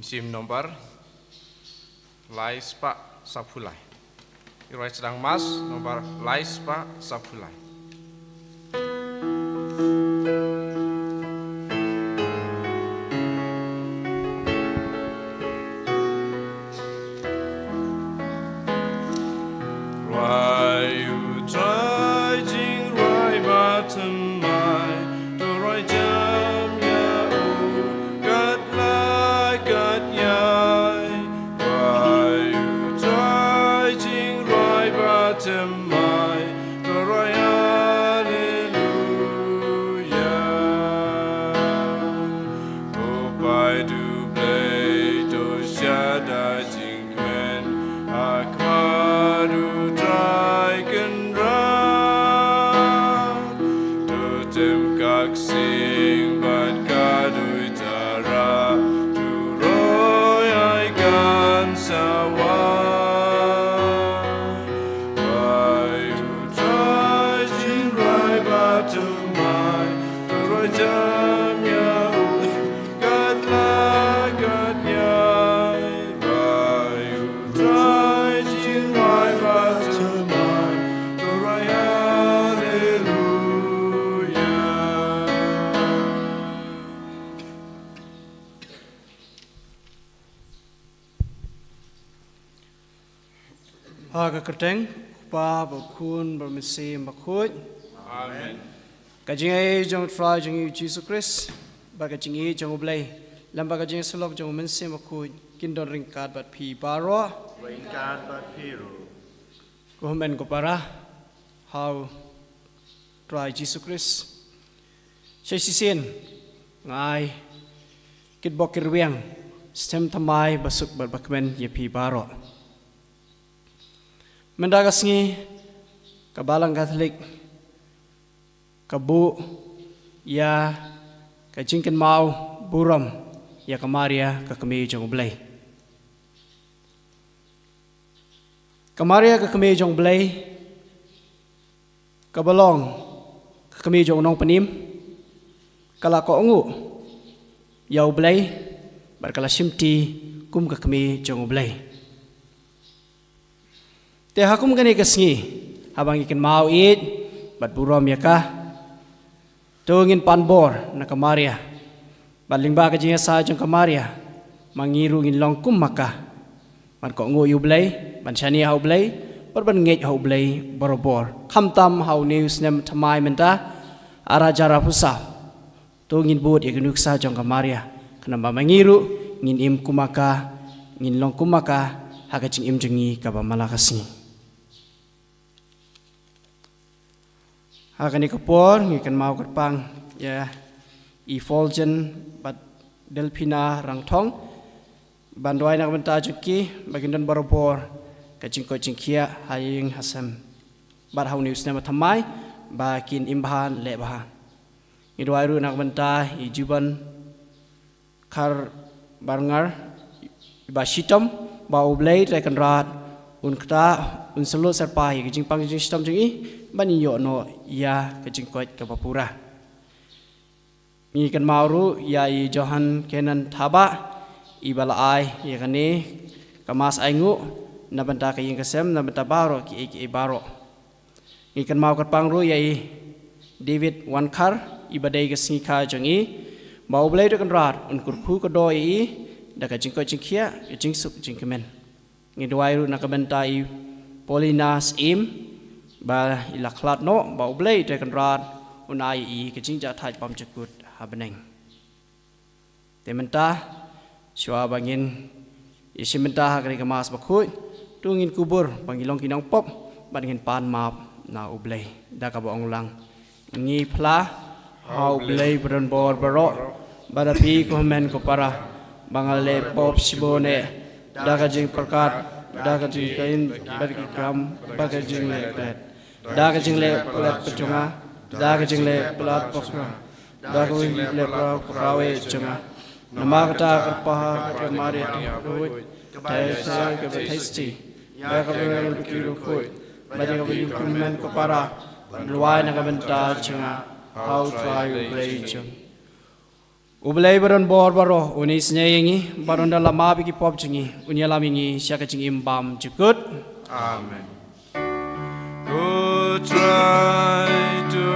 Sim nomor Lais Pak Sapulai. Irai sedang mas nomor Lais Pak Sapulai. Keteng pa bakun bermisi makut. Amen. Kajing ai jong try jong Jesus Christ. Bagajing ai jong oblay. Lamba kajing sulok jong mensi makut. Kindon ringkat bat pi baro. Ringkat bat piru. Kuhmen ko para. How try Jesus Christ. Syai sisin. Ngai. Kit bokir wiang. Stem tamai basuk berbakmen ye pi baro. Mendagas ni kabalang Katolik kabu ya kajingkan mau buram ya kamaria ka kami jong blay kamaria ka kami jong blay kabalong ka kami jong nong panim kala ko ungu yaw blay barkala simti kum ka kami jong blay te hakum gani kasngi habang ikan mau it bat burom ya ka tungin panbor na kamaria baling ba ka jinga sa jong kamaria mangirungin longkum maka man ko ngo yublay ban shani hau blay barban ngej hau blay borobor khamtam hau news nem thamai menta arajara pusa tungin bud ikanuk sa jong kamaria kanamba mangiru ngin im kumaka ngin longkum maka hagaching im jengi kaba malakasngi Hakani kapor ngikan mau katpang ya Effulgent bat Delphina Rangthong banduai nak benta juki bagindan barobor kacing kocing kia haying hasam bat hau news nama thamai bakin imbahan lebaha ngiduai ru nak benta ijuban kar barngar ibashitom ba oblay rekan rat unkta unselut serpai kacing pang kacing shitom jengi bani yo no ya kacing koit kapapura mi kan mauru ya I Johan Kenan Thaba ibala ai ya kani kamas aingu na banta kaying kasem na banta baro ki baro mi kan mau kat pangru ya I David Wankar ibadai kasngi ka jangi bau blai kan rat un kurku ko do I da kacing koit jingkia kacing sup jingkemen ngi doairu na kabanta I Polinas im ba ilaklat no ba oblay te kan rat unai I kacing ja thai pam chakut habeneng tementa shwa bangin isimenta hakri kamas bakhui tungin kubur bangilong kinang pop bangin pan map na oblay da ka bong lang ngi phla ha oblay bron bor baro barapi ko men ko para bangale pop sibone da ka jing perkat da ka jing kain bagi gram bagi jing le da ka jing le pelat pecunga da ka jing le pelat pokra da ka jing le prawe chunga nama kata kerpaha kemari duit tai sa ke tasty da ka bing kiru khoi bagi ka bing kumen ko para luai na ka benta chunga how try play chung Ublay baron bor baro unis nyayengi baron dalam mabi ki pop jengi unyalamingi syaka jengi imbam jukut. Amen. Go try to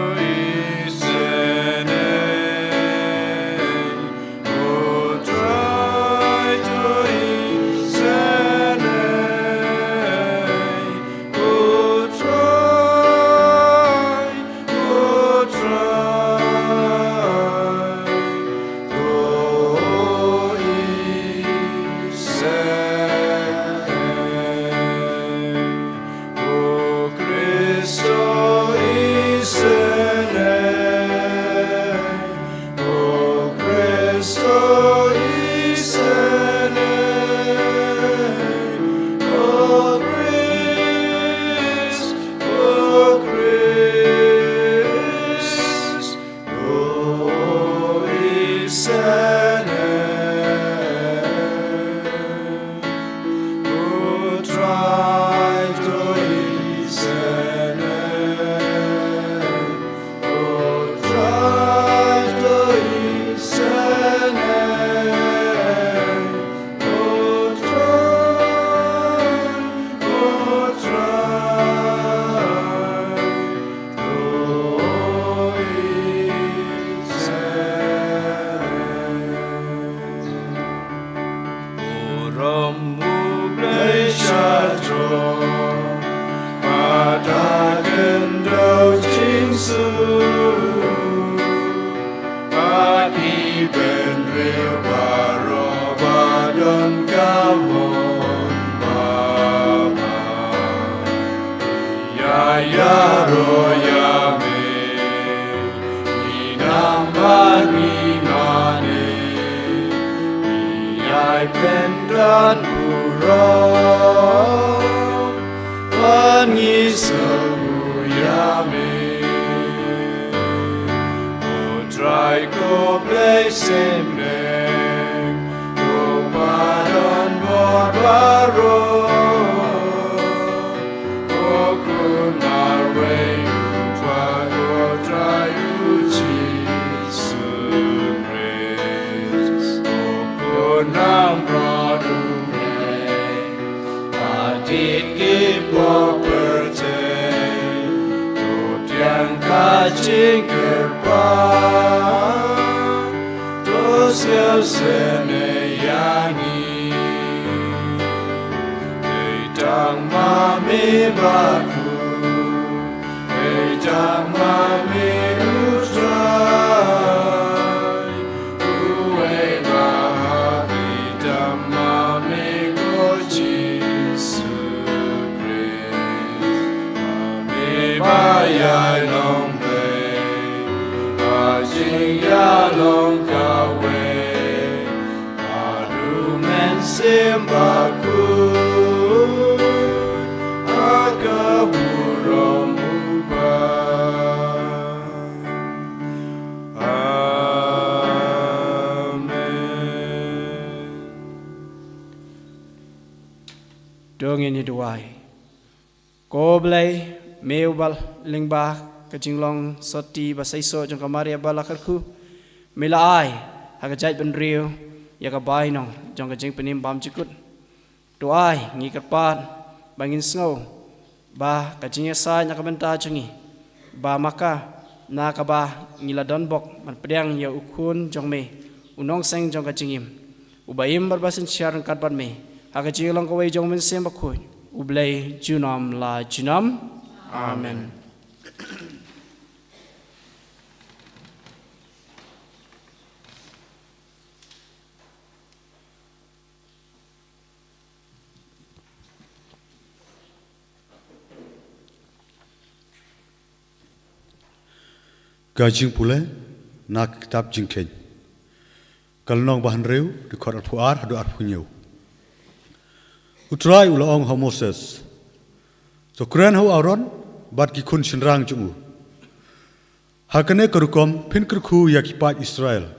dongin hiduai. Ko belai meubal lingba kajinglong soti basaiso jong kamari abalakarku mila ai hagajai benriu ya kabai nong jong kajing penim bam cikut doai ngikat pat bangin snow ba kajingnya sai nak benta cungi ba maka na kaba ngiladon bok man pedang ya ukun jong me unong seng jong kajingim ubaim barbasin syar kat ban me hagajinglong kawai jong men sem bakui ublai junam la junam amen. Gajing pula nak kitab jingkeng. Kalnong bahan reu di kor arpuar hadu arpunyau. Utrai ulaong ha Moses. So keren hau Aaron bat ki kun shinrang jungu. Hakane karukom pin kerku yakipat Israel.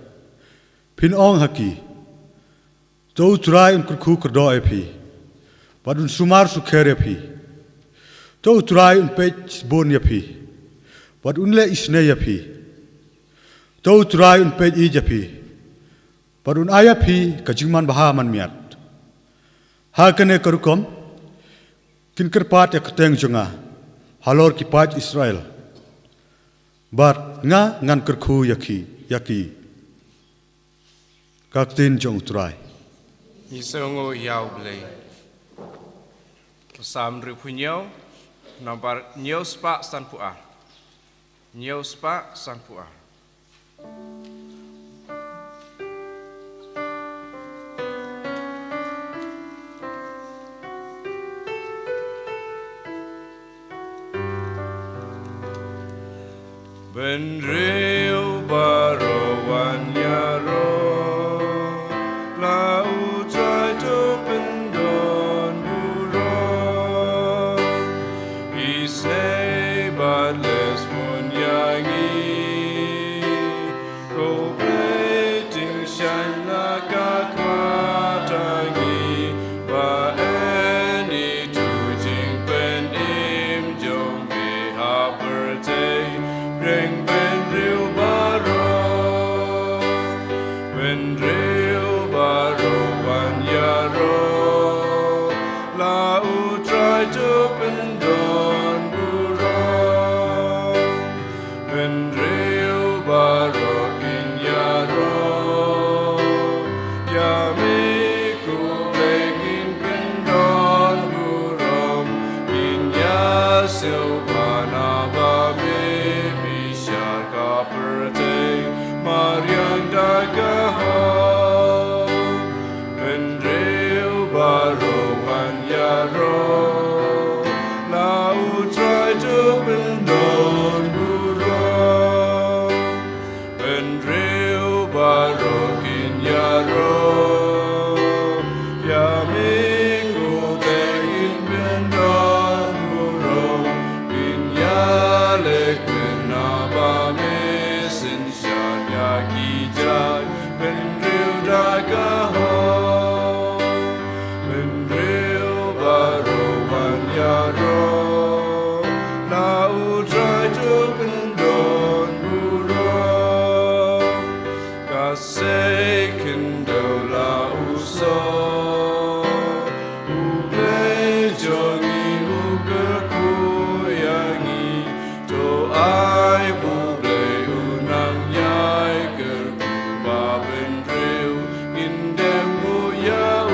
Pin ong haki. So utrai un kerku kerdo epi. Bat un sumar suker epi. So utrai un pech bon epi. Wat unle isne yapi. Tau turai un pej i yapi. Parun ayah pi kajingman baha man miat. Ha kene karukom kin kerpat ya keteng jonga halor kipat Israel. Bar nga ngan kerku yaki kaktin jong utrai. Isongo yau blei. Sam ripunyau nambar nyau spa san pu'a. Nyau spa san pu'a. Benreu barawan yaro lau trai tu pendon buro isei badles pun yangi go plating shine like a kwatangi ba any tu jing pen im jong be habertay bring Benreu baro wan yaro lau trai tu pendon buro Benreu baro kin yaro yamiku blekin pendon burom kin yasil panababe Mariang dagaho Benreu baro wan yaro lau trai tu pendon buro Benreu baro kin yaro yamiku bekin pendon buro kin yalek benabame Kijai Benreu dagaho Benreu baro wan yaro lau trai tu pendon buro kasih kendo lau so ublei jongi ukerku yangi to ai bublei unang yai Benreu indem buyau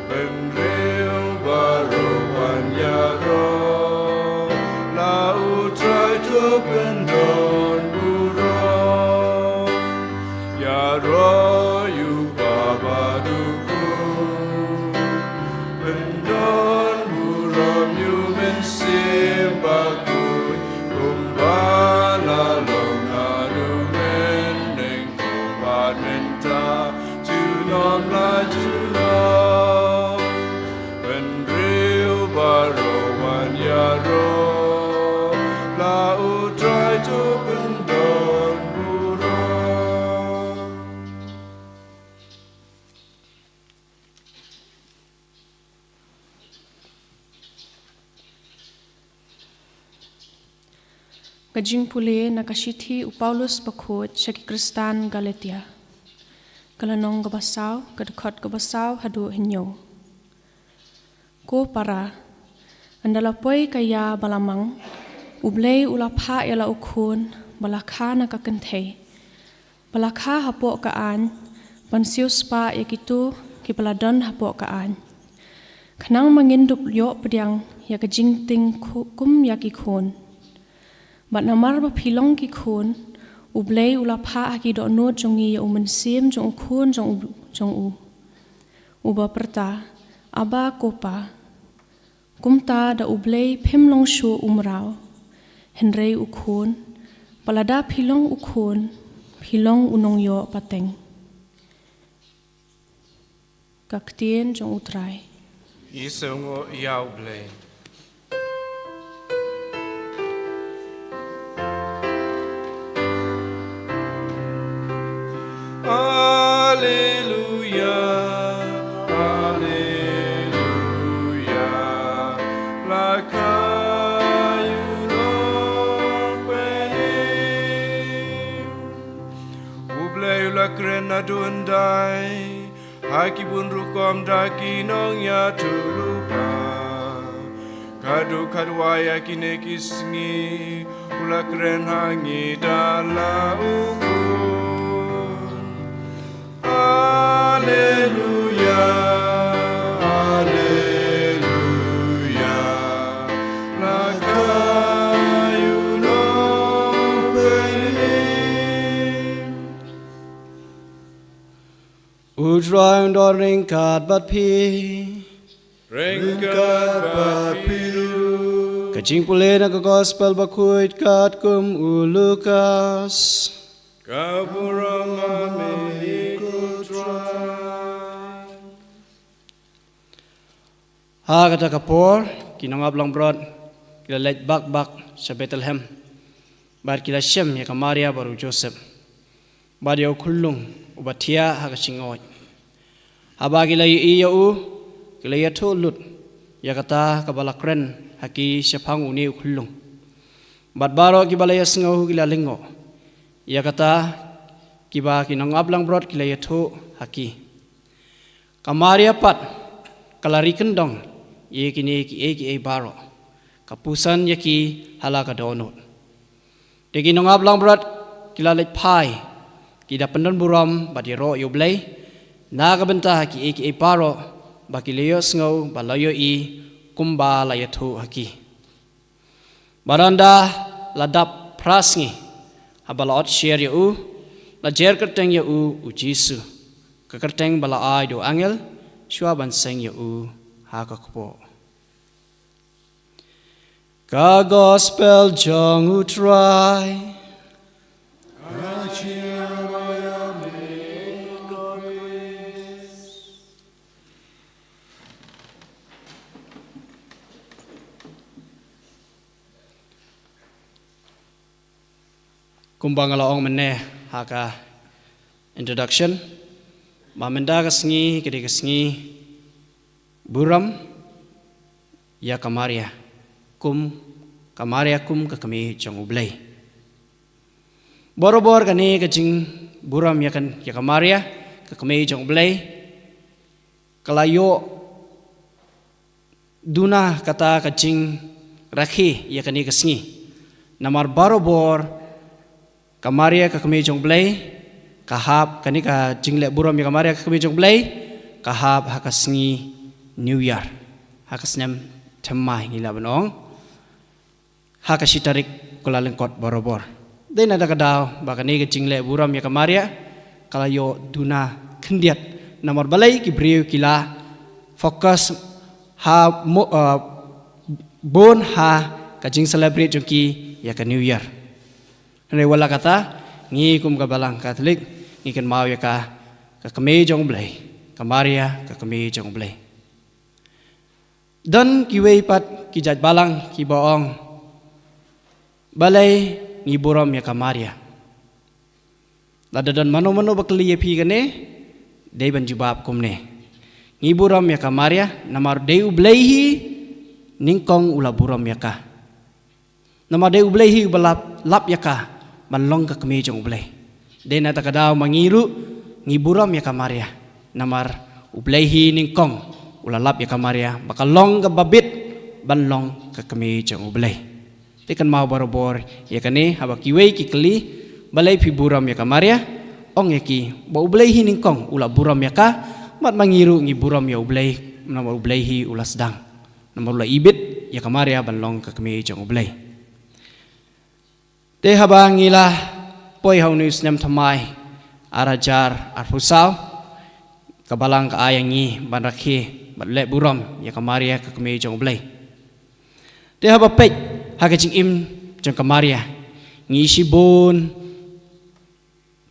Benreu baro wan yaro lau trai tu pendon buro yaro yu babaduku pendon burom yu mensimbaku kumbala menta tu non la julon Benreu baro wan yaro lau trai tu pendon buro Kajing pule nakashithi u Paulus bakut syaki Kristan Galatia. Kalanong gabasaw, kadukot gabasaw hadu hinyo. Ko para, andalapoy kaya balamang, ublay ulapha yala ukun, balakha nakakantay. Balakha hapo kaan, pansiyo spa yakitu kipaladon hapo kaan. Kanang mangindup yo pediang yakajing ting kum yakikun. Bat namar bapilong kikun, ublay ulapha haki do no jongi ya umensim jong ukun jong u. Uba perta, aba kopa. Kumta da ublay pimlong shu umrao. Henrei ukun, palada pilong ukun, pilong unong yo pateng. Kaktien jong utrai. Isongo yau blei. Hallelujah, hallelujah, like you know when blay ula kren adundai haki bun rukom daki nong ya tulupa kadu kadwaya kine kisngi ula kren hangi dala ukun Alleluia Alleluia lakayu no penim Udrai undor ringkat bat pi Ringkat bapiru Kacing pulih na ke gospel bakuit kat kum ulukas Kapurang amiku try Ha kata kapor kinangab lang brod kila leit bak sa Bethlehem bar kila Shem ya Maria baru Joseph bar ya kullung ubatia ha kacingoi haba kila iya kila ya tolut ya kata kabalakren haki syapang uni kullung bat baro kibala ya sengau kila lingo ya kata kiba kinangab lang brod kila ya to haki Kamaria pat kalari kendong ye kini ki baro kapusan yaki halaka donut degi nongab lang berat kila lek pai kida pendon buram badiro yublay naga benta ki baro baki leyo sngau balayo i kumba layatu haki baranda ladap prasngi abalaot share yu la jer kerteng yu jisu kekerteng bala ai do angel shua ban seng yu hakakpo ka gospel jong utrai kumbang alaong meneh haka introduction mamenda kasngi kedi kasngi buram ya Kamaria kum ke kami jong ublay boro-bor kani kajing buram ya Kamaria ke kami jong ublay kalayo duna kata kajing rakhi ya kani kasngi namar boro-bor Kamaria ke kami jong ublay kahap kani ka jingle buram ya Kamaria ke kami jong ublay kahap hakasngi New Year hakasnyam temai ngila benong hakasitarik kula lengkot borobor den ada kadau bakani ke jingle buram ya Kamaria kalayo duna kendiat nomor balai ki briu kila fokus ha bon ha kajing celebrate jongki ya ke New Year ne wala kata ngi kum ka balang Katolik ngi kan mau ya ka kami jong blay Kamaria ka kami jong blay dan kiwei pat kijat balang ki boong balai ngi buram ya Kamaria lada dan mano bakli pi kane dei ban jubab kumne ngi buram ya Kamaria namar dei ublehi ningkong ula buram ya ka namar dei ublehi balap lap ya ka manlong ka kami jong ublay dei na takadaw mangiru ngi buram ya Kamaria namar ublehi ningkong ulalap ya Kamaria bakalong ka babit banlong ka kami jong ublay tekan mau barobor ya kane haba kiwei ki keli balai pi buram ya Kamaria ong ya ki ba ublay hiningkong ula buram ya ka mat mangiru ngi buram ya ublay nama ublay hi ula sedang nama ula ibit ya Kamaria banlong ka kami jong ublay te haba ngila poi hau news nyam thamai arajar arfusau kabalang ka ayangi banrakhi batle buram ya Kamaria ka kami jong ublay te haba pek hakajing im jong Kamaria ngi sibon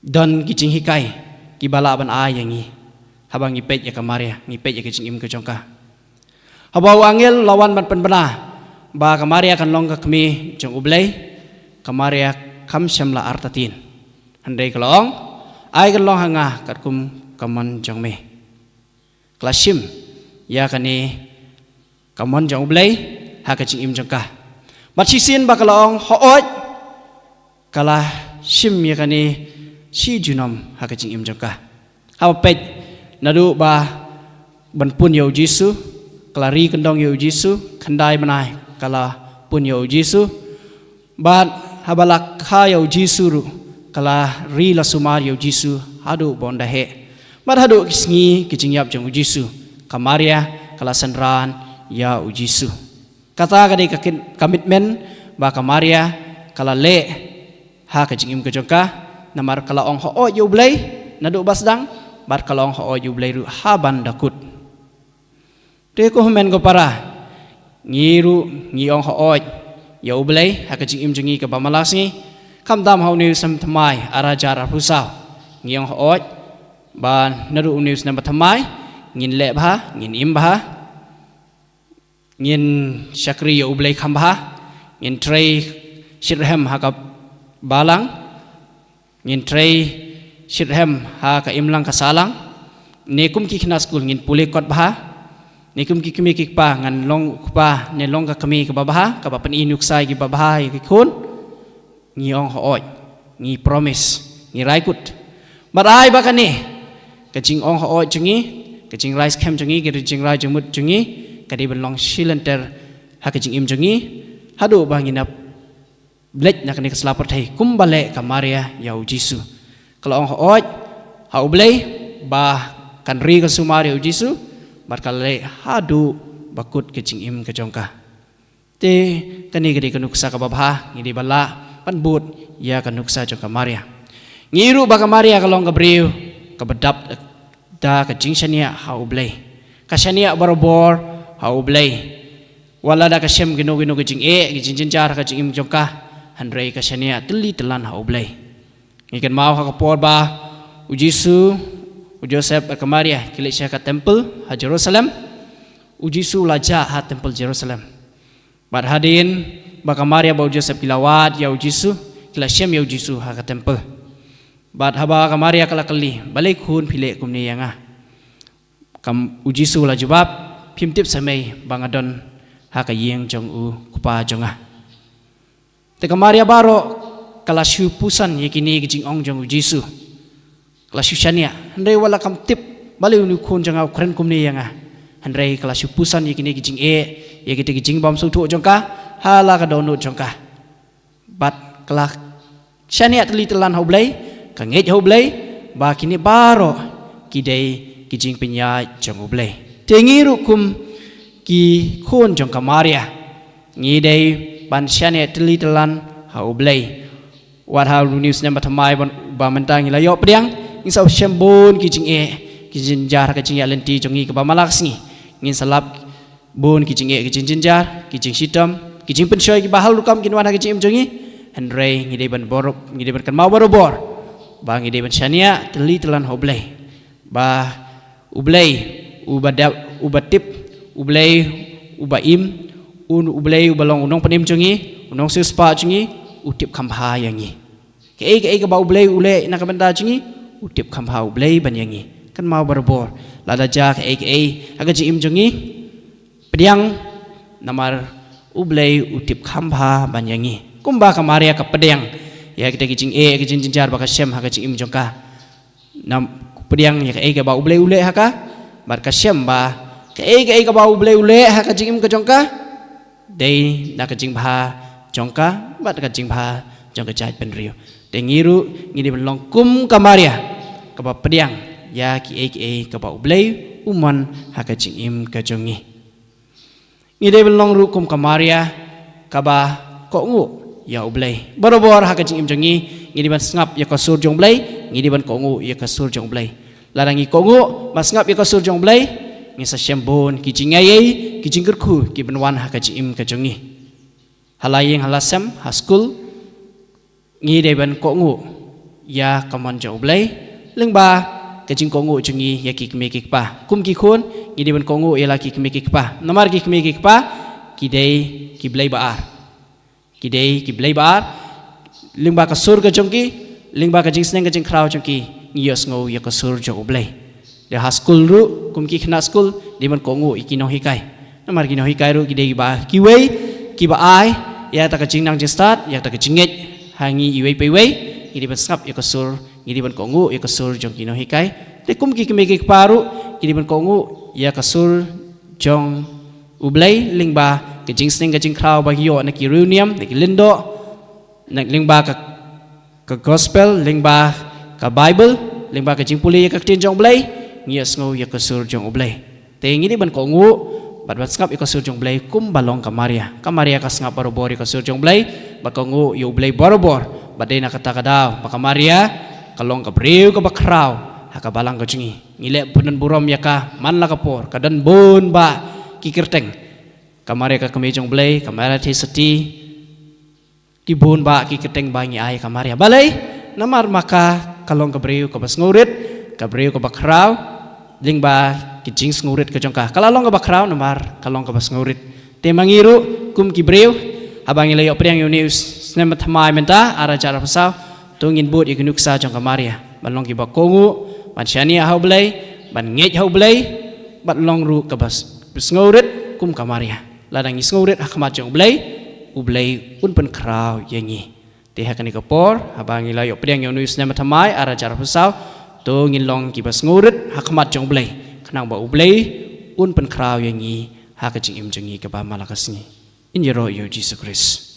dan kicing hikai kibala ban ayangi habang ngipet ya Kamaria ngipet ya kicing im ke jongka habau angel lawan ban penbena ba Kamaria kan long ka kami jong ublay Kamaria kam syamla artatin handai kelong ai kan long hanga kat kum kaman jong me klasim ya kani kaman jong ublay hakajing im jongka bat sisin ba kelong hooj kala sim ya kani si junom ha ka jing im jong ka ha pet nadu ba ban pun yo jisu kelari kendong yo jisu khandai manai kala pun yo jisu ban habalak kha yo jisu ru kala ri la sumar yo jisu hadu bonda he mat hadu kisngi kijing yap jong jisu kamaria kala sanran ya jisu kata kade komitmen ba kamaria kala le ha ka jingim ka jongka namar kala ong ho yo blai nadu basdang bar kala ong ho yo blai ru ha ban dakut te ko men ko para ngiru ngi ong ho yo blai ha ka jingim jongi ka bamalasngi kam dam hau ni sam thamai arajar pusau ngi ong ho ban nadu news nam thamai ngin le bha ngin im bha ngin syakri yo blai kham bha ngin trei shirhem ha ka balang ngin trei shirhem ha ka imlang ka salang nekum ki khna school ngin pule kot bha nekum ki kemi ki pa ngan long pa ne long ka kemi ka bha ka ba pan inuk sai ki bha ki khun ngi ong ho ngi promise ngi raikut marai ba ka ni ka jing ong ho chingi ka jing rice cam chingi ka jing rai jumut chingi ka di ban long shilenter ha ka jing im chingi hadu ba ngina blek nak ni keselapar thai kumbale kamaria yau jisu kalau ong hooj ha ublei ba kan ri ka sumari yau jisu bar kale hadu bakut ke jing im ke jongka te kani gedi kanuksa ka babha ngidi bala pan but ya kanuksa jong kamaria ngiru ba kamaria kalong ka briu ka bedap da ka jing shania ha ublei ka shania barobor ha ublei wala da ka shem gino ke jing ke jing jar ka jing im jongka handrei ka shania teli telan ha ublei ngikan mau ha ka por ba ujisu Joseph ka Maria kile sya ka temple ha Jerusalem ujisu laja ha temple Jerusalem bad hadin ba ka Maria ba Joseph kilawat ya ujisu kila syam ya ujisu ha ka temple bad ha ba ka Maria kala kali balik hun phile kumni yanga kam ujisu la jawab phimtip samai bangadon ha ka yeng jong u kupa jonga te ka Maria baro kala syu pusan yakini kijing ong jong ujisu kala syu shania handai wala kam tip bali uni khon janga khren kumni yanga handai kala syu pusan yakini kijing yakiti kijing bam su thu jongka hala ka donu jongka bat kala shania teli telan hoblei ka ngej hoblei ba kini baro kidai kijing penya jong hoblei tengiru kum ki khon jong ka Maria ngidai ban shania teli telan hoblei wat ha news nem bathamai ba mentang ila yo priang ngin sau shembon kijing kijin jar ka jing ya lenti jongi ka ba malaksni ngin salap bon kijing kijin jar kijing sitam kijing pensoi ki bahal rukam kin wana kijing jongi handrei ngide ban borok ngide ban kan mau borobor ba ngide ban shania teli telan hoblei ba ublei ubadap ubatip ublei ubaim ublei ubalong unong panim jongi unong suspa jongi utip khamha yangi ke ka ba ublei ule na ka banda jongi utip khamha ublei ban yangi kan mau borobor lada ja ke aga ji im jongi pediang namar ublei utip khamha ban yangi kumba ka Maria ka pediang ya kita kijing kijing jinjar ba ka shem ha ka ji im jongka nam pediang ya ke ba ublei ule ha ka bar ka shem ba ke ka ba ublei ule ha ka ji im ka jongka dei na ka jing bha jongka bat ka jing bha jongka jai pen rio tengiru ngini belong kum ka Maria ka ba pediang ya ki ka ba ublei uman ha ka jing im ka jongi ngide belong ru kum ka Maria ka ba ko ngu ya ublei borobor ha ka jing im jongi ngidi ban ngap ya ka sur jong blei ngidi ban ko ngu ya ka sur jong blei larangi ko ngu mas ngap ya ka sur jong blei ngisa shembon ki jing ai ki jing kerku ki benwan ha ka jing im ka jongi halayeng halasam ha school ngide ban ko ngu ya kamon jong blei lengba ka jing ko ngu jongi ya ki kme ki pa kum ki khon ngidi ban ko ngu ya la ki kme ki pa namar ki kme ki pa ki dei ki blei baar kidei ki blei bar lingba ka sur ka jongki lingba ka jing sneng ka jing krau jongki ngiyos ngo ya ka sur jo blei de ha school ru kum ki khna school di man ko ngu ikino hikai namar kino hikai ru kidei ba ki wei ki ba ai ya ta ka jing nang jing start ya ta ka jing ngej hangi iwei pe wei ngidi ban sap ya ka sur ngidi ban kongu ya kasur jong kino hikai te kum ki kemeki paru ngidi ban kongu ya kasur jong ublay lingba ke jing sning ke jing kraw ba yo na ki reunion na ki lindo na lingba ka gospel lingba ka bible lingba ke jing puli ya ka tin jong blay ngias ngo ya kasur jong ublay te ngidi ban kongu bat skap ya kasur jong blay kum balong kamaria ka skap barobor ya kasur jong blay ba kongu yo blay barobor badai nak kata kadau maka Maria kalong ka briu ka bakraw haka balang ka jungi ngile punan burom ya ka man la kapor kadan bun ba kikirteng ka Maria ka kemejong blay ka Maria te seti ki bun ba kikirteng bangi ay ka Maria balai namar maka kalong ka briu ka basngurit ka briu ka bakraw ling ba kijing sngurit ka jongka kalalong ka bakraw namar kalong ka basngurit te mangiru kum ki briu abang ilayo priang news snemat hamai menta ara cara pasau tungin bud ikunuk sa jong kamaria balong ki bakongu ban shani hau blai ban ngej hau blai bat long ru ka bas sngurit kum kamaria ladang sngurit hakmat jong blai u blai un pen kraw yangi te hakani kapor abang ilayo priang news snemat hamai ara cara pasau tungin long ki bas ngurit hakmat jong blai kanang ba u blai un pen kraw yangi hakajing im jongi ka ba malakasni in your Lord Jesus Christ.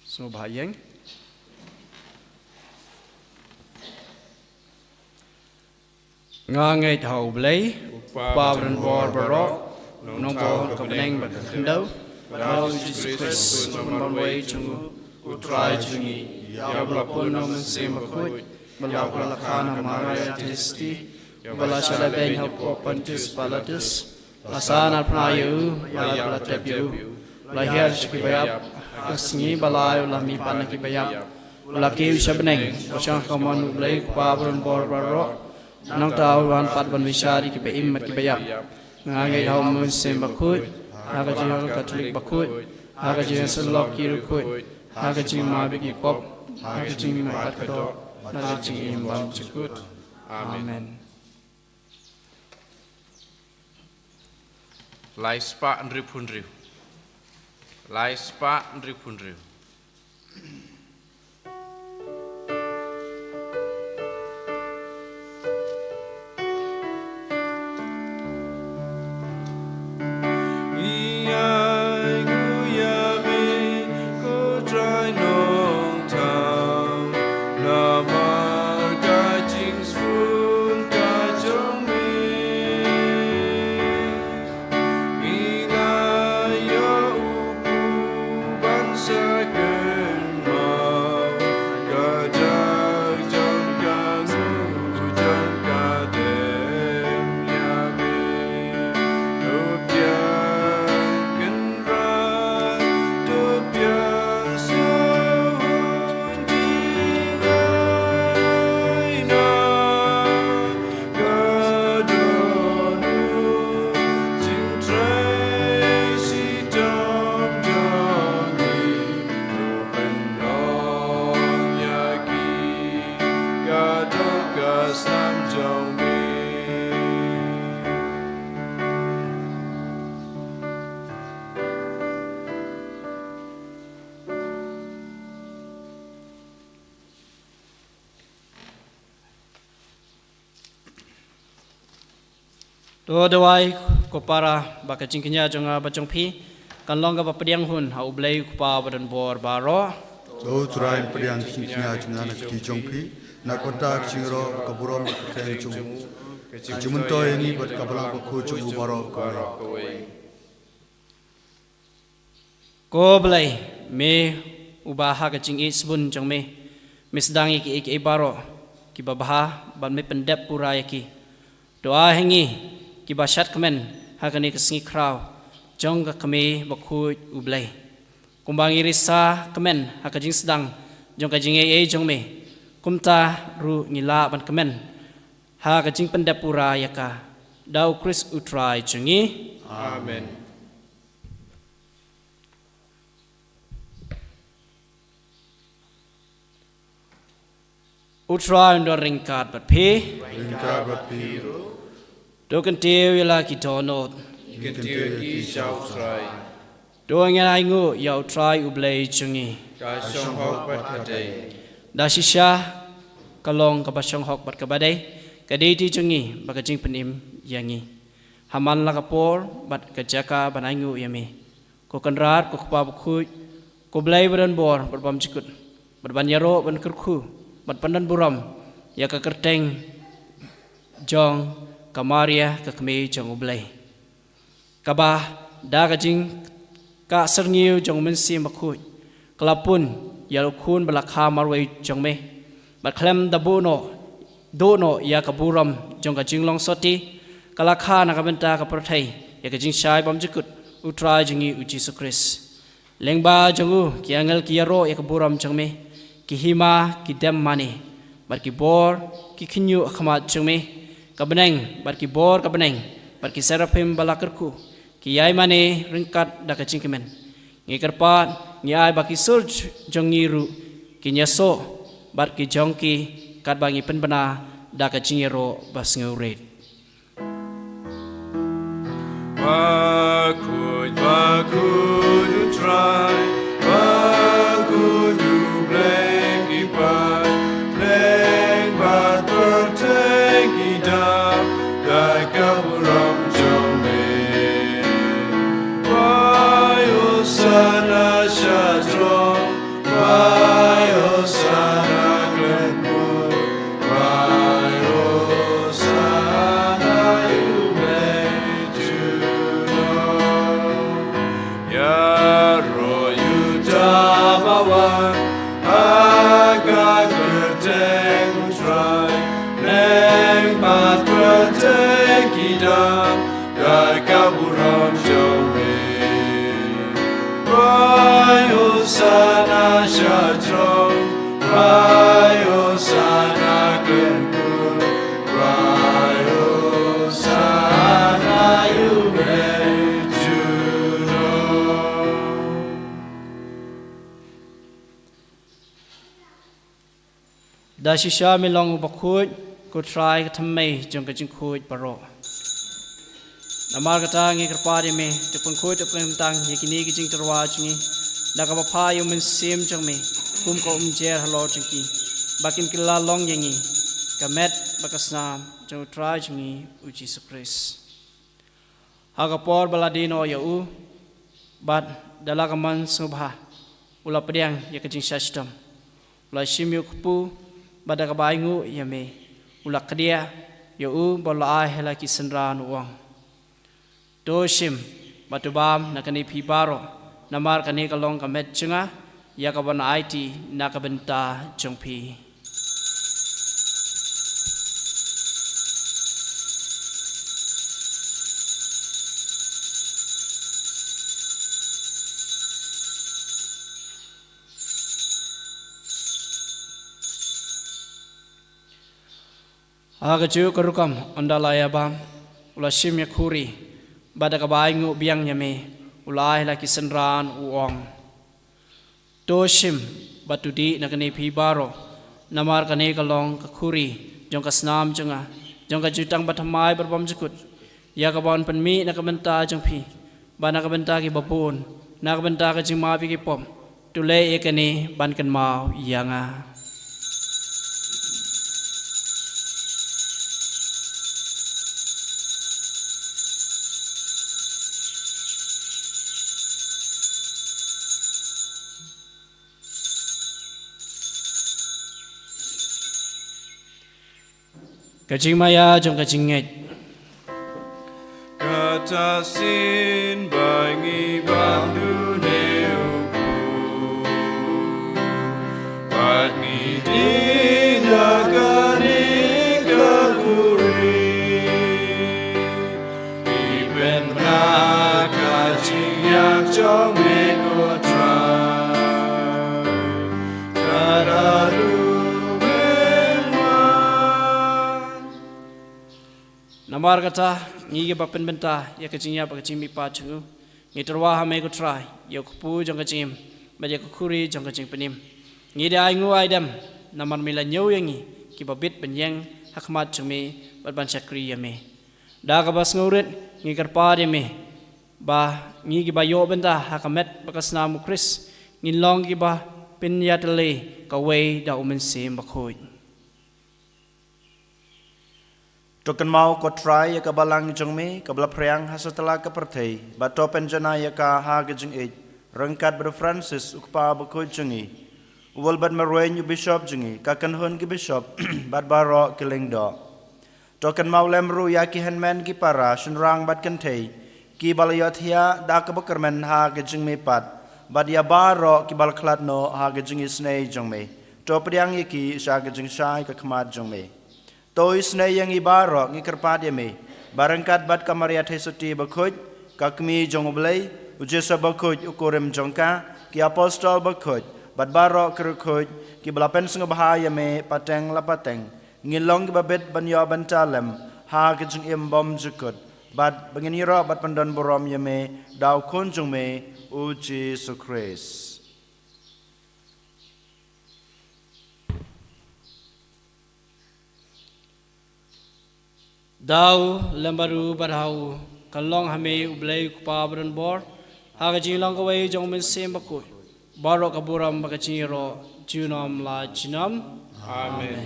So bayang ngai thau blai pa bran bor baro nong bo ka beneng ba khndau bao Jesus Christ man way chung utrai chungi ya bla pun nom sem khut bala bala khana maria testi bala shala ben hau pontus palatus asana prayu ya bla tebu la her ki bayap asni bala la mi pan ki bayap la ki shabneng osang kamon blai pa bran bor baro nong tau wan pat ban wisari ki be im ki bayap ngai hau muslim bakut haga jing katolik bakut haga jing selok kirukut haga jing mabik pop haga jing mat kado haga jing imbang cekut amen lai spa ndri punriu lai spa ndri punriu Dawai ko para baka cingkinya jonga bacong pi kan long ka padiang hun hau blai ku pa badan bor baro do turain priang kinya jungna na ki jongpi na kota chingro kaburom keng chung jumunto ini bat kabala ko chung baro ko blai me ubaha ka cing isbun jong me misdangi ki baro ki babaha ban me pendep pura ki doa hengi ki bashat kemen hakani kesengi kraw jong ka kami bakhu ublai kumbang irisa kemen hakajing sedang jong ka jing jong me kumta ru ngila ban kemen hakajing pendapura yaka dau Chris utrai jungi amen Utra undor ringkat bat pe. Ringkat bat piru. Dokan teu yala kitonot. Ketiu ki shau trai. Doang yan aingu ya utrai ublay chungi. Ka shong hok bat kadai. Dasisha kalong kabasyong hok bat kabadai. Kadai ti chungi bakajing penim yangi. Haman la kapor bat kajaka banaingu yami. Ko kanrat ko kpa bukhuj. Ko blay badan bor bat bam cikut. Bat banyaro ban kurku. Bat pandan buram ya ka kerteng jong kamaria ka kemi jong ublay. Kabah da kajing ka serniu jong mensi makhuj. Kelapun ya lukun balakha marway jong me. Bat klem dabuno dono ya kaburam jong kajing long soti. Kalakha nakabenta ka perthai ya kajing syai bam cikut utrai jengi uji sukris. Lengba jongu kiangel kiaro ya kaburam jong me. Kihima kidem mani bar kibor kikinyu akhmat chungme kabeneng bar kibor kabeneng bar kiserapim balakerku kiyai mani ringkat da kacingkemen ngikerpat ngiai baki sul jongiru kinyaso bar ki jongki kat bangi penbena da kacingero bas ngeuret Bakud utrai Bakud ubleng ipat Leng bat berteng idam Dai kaburam jome Wayo sana syadrong Wayo sana glenmur Wayo sana yubleng Ya royu damawan agak kerteng utrai neng mat kerteng kidam gai kaburam jome Rayo sana syadrong Rayo sana kenkur Rayo sana yubleng Dasisha milong bakhuj ko try thammei jong kajing khuj baro Namar kata ngi kerpadi me tepun khuj tepun tang yakini kijing terwa chungi nakaba pha yum sim jong me kum ko jer halo chungki bakin kila long yangi kamet bakasnam jong try chungi uji sukris Hagapor baladino ya u bat dalagaman subha ula pediang ya kajing shashtam ula shimyu kupu bada kabaingu yame ulak dia yu bola hela ki senran uang doshim batubam nakani pibaro namar kani kalong kamet cunga ya kaban IT nakabenta jongpi Aga ju kerukam andalaya bam ula shim yakuri bada kabaingu biang yame ulai laki senran uong doshim batudi nakani pibaro namar kane kalong kakuri jong kasnam jonga jong kajutang batamai berbam jekut ya kaban penmi nakabenta jong pi bana kabenta ki babun nakabenta ka jingma pi ki pom tule ekani ban kan mau yanga Kajing maya jong kajing ngej Kata sin bangi bandu neuku Patni dinagari kakuri Iben na kajing yak jong mekotra Karalu Namar kata ngi bapen benta ya kajingnya pakajing mi pa chungu ngi terwa ha me ko try ya kupu jong kajing ba ya kuri jong kajing penim ngi da aingu aidam naman mila nyaw yangi kibabit banyang hakmat jumi ban chakri yame da kabas ngurit ngi karpa yame ba ngi giba yo benda hakamet bakas namu Kris ngin long giba pin yatale kaway da umen sim bakhoy Token mau ko try ya kabalang jongme kabla priang hasatala ka perthei ba topen jana ya ka ha ge jing e rangkat ber Francis ukpa ba ko jungi wal bad marwen yu bishop jungi ka kan hon ki bishop bad baro killing do token mau lemru ya ki henman ki para shunrang bad kan thei ki balayothia da ka bakarmen ha ge jingme pat bad ya baro ki bal khlat no ha ge jingi snei jongme to priang ye ki sha ge jing shai ka khmat jongme Toi snai yang ibaro ngi kerpat yame barangkat bat kamaria thesuti bakhoj kakmi jongoblai ujesa bakhoj ukorem jongka ki apostol bakhoj bat baro kerkhoj ki belapen sing bahaya me pateng lapateng ngilong ki babet banyo bantalem ha ki jing im bom jukut bat benginiro bat pandon borom yame daw konjung me uji sukres Daw lembaru barhau kalong hame ublay kupa bron bor haga jinglong kaway jong men sem bakoi baro kaburam bakachiro junom la jinam Amen.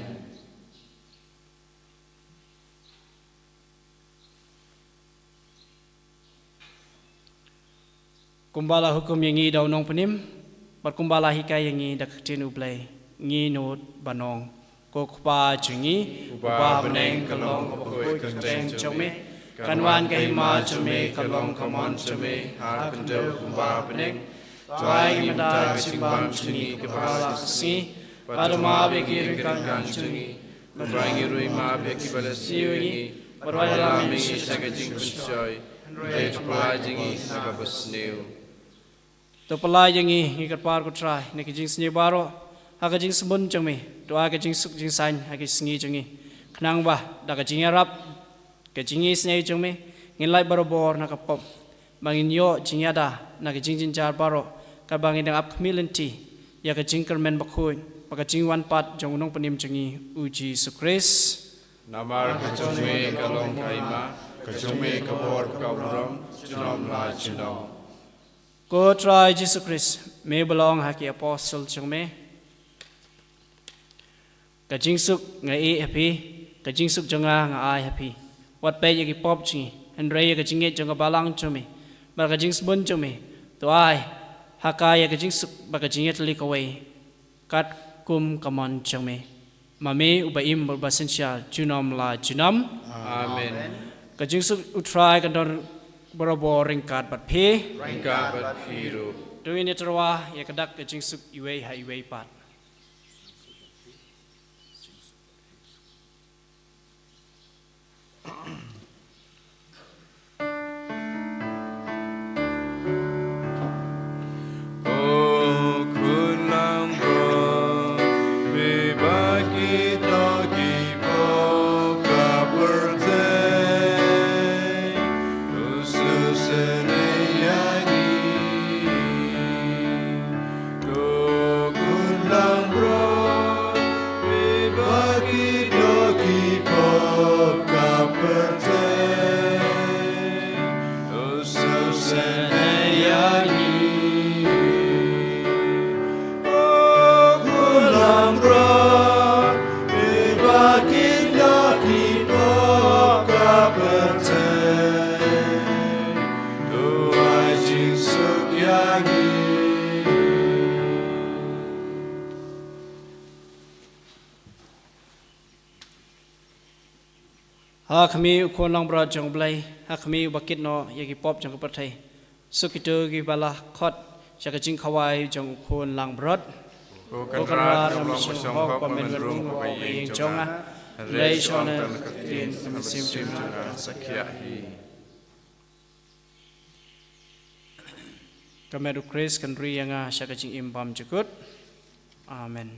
kumbala hukum yangi daw nong penim bar kumbala hikai yangi daktin ublay ngi not banong ko kupa jungi kupa beneng kalong bakoi kenteng jome kanwan kahima jome kalong kamon jome ha kendo kupa beneng tuai mada simbam jungi kepala si pada ma bekir kan jungi membrangi rui ma beki balasiwi barwala mingi saga jing kuncoy rei pelai jingi naga besneu to pelai jingi ngikat par ko try neki jing sni baro haga jing sembun jome doa ke jing suk jing san hagi sngi jungi khnang ba daga jing arab ke jingi snei jome ngilai barobor nakapop bangin yo jing yada naga jing jin jar baro ka bangin dang ap khmilanti ya ka jing kermen bakhoy paka jing wan pat jong nong panim jungi uji sukres Namar kajome kalong kaima kajome kabor kabram jinom la jinom ko try Jesus Christ me belong haki apostle jongme ka jing suk ngai e happy ka jing suk jonga nga ai happy wat pe yaki pop chi and ray ka jinge jonga balang jome ba ka jing sbun jome to ai hakaya ka jing suk ba ka jinge tli kawai kat kum kamon jome mame ubaim berbasensia junom la junam Amen. ka jing suk utrai ka dor barabo ringkat bat phe Ringka bat piru tuin terwa ya kadak ka jing suk iwe ha iwe pat ha khami ukon long bra jong blai ha khami bakit no yaki pop jong ka thai sukito gi bala khot chaka jing khawai jong ukon lang brot Ko ko kan ra ra ram long song song hok hok pa men pamen rung rung ko ko yeng yeng jonga jonga lei Rei shona shona katin sim sim sakya hi kameru kris kan ri yanga chaka jing imbam jukut amen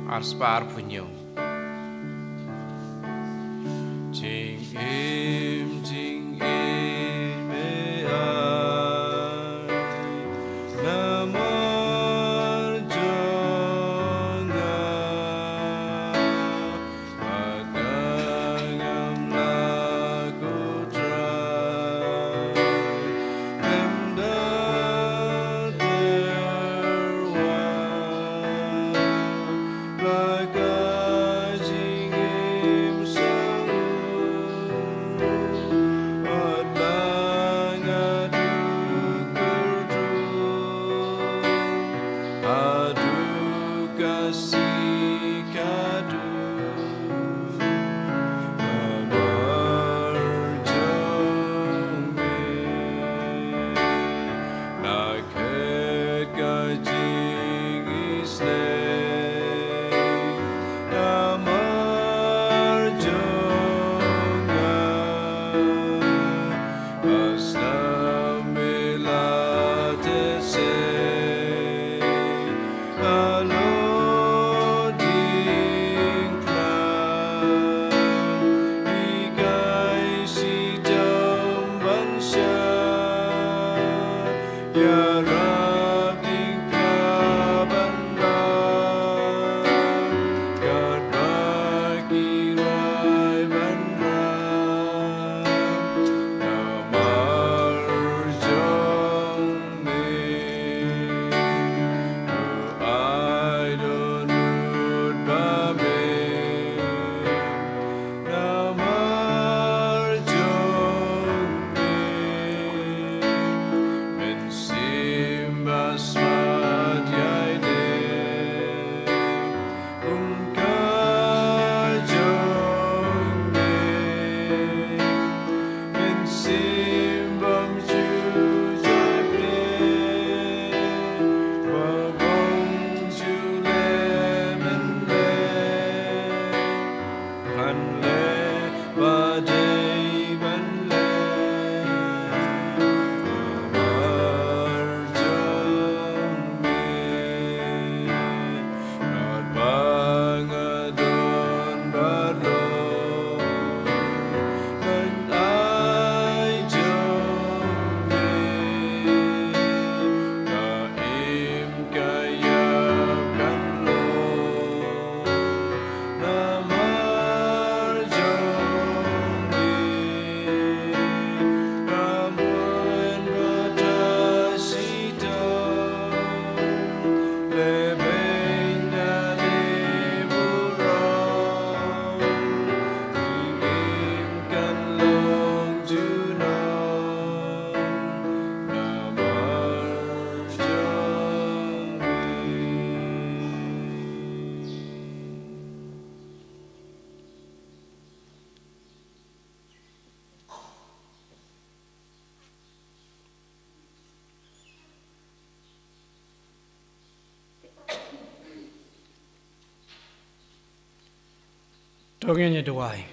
arspa arpunyo. Jing im me ai namar jonga agangam lagu trai emda terwa laga jing im sangu adlang adu kerdu adu kasih kadu namar jombe naket kajing isne namar jonga aslam milatese aloding plan igai sidam bansya ya rabing kabanda God bagi rai bandra namar jombe I don't know babe namar jombe men simbas madyaide unka jombe men simbam jujaple babong jule menle hanle badai banle namar jombe not bangadon barlo dan ai jombe kaim kayapkan lo namar jombe ramun badasito lebenya liburan inginkan long junon namar jombe. Tongenya duai.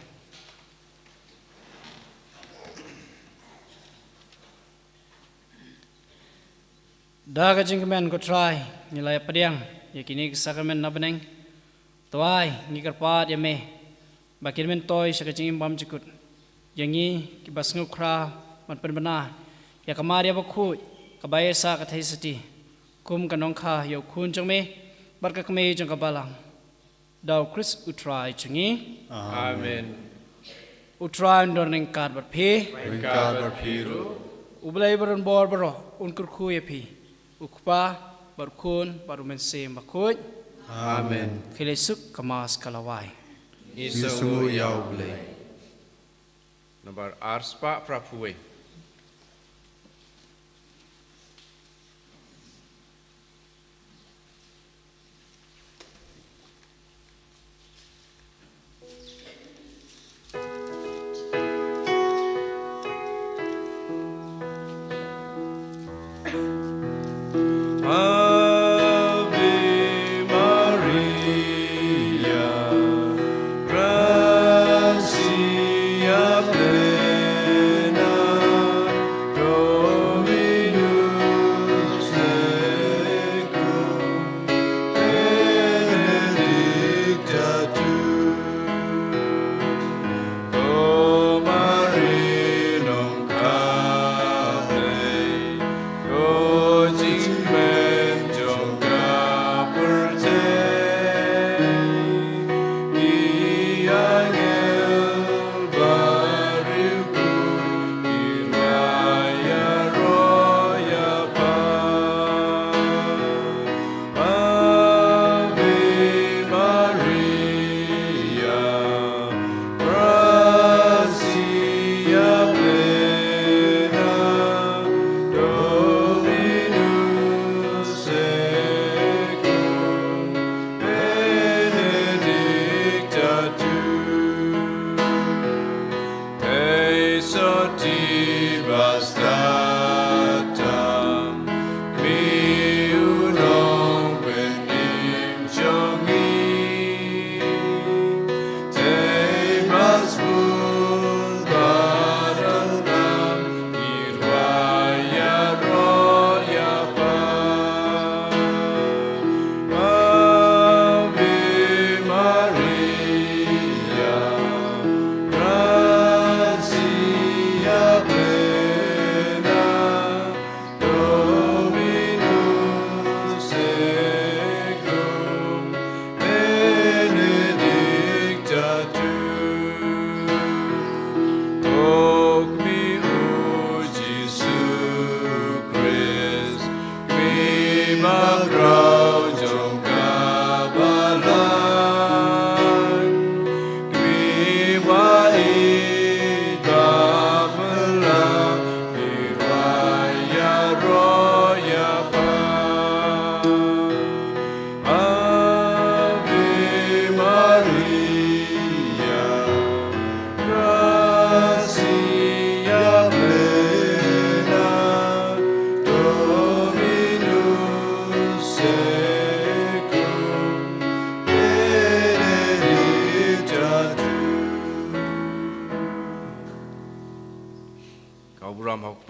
Daga jingkemen ko try nilai padiang yakini sakramen nabeneng tuai ngikarpat yame bakin men toy sakajing bam jikut yangi kibas ngukra man penbena ya kamari abakhu kabaya sa kathai sati kum kanong kha yo khun jangme barka kame jang kabalang daw Chris utrai changi Amen. utrai ndorning kat bat phi Ringkad berpiru, ublai baron bor baro unkur khu ye phi ukpa barkhun barumen sem bakhut Amen. khilesuk kamas kalawai Isu yau blay. Nomor arspa prapuwe. Gracia plena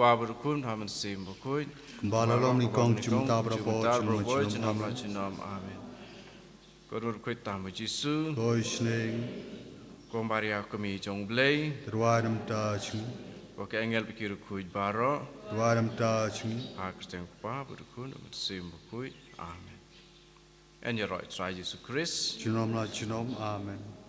pa berkun haman sim berkun. Kembali lom ni kong cumta berapa Cinam la cinam. Amin. Korur kuit tamu Jisu. Koi sneng Kombaria kami jong blay. terwai nam ta chung Waka engel pikir kuit baro. terwai nam ta chung Haksteng pa berkun haman sim berkun. Amin. En je right, try Yesus Christus. chinom la chinom amen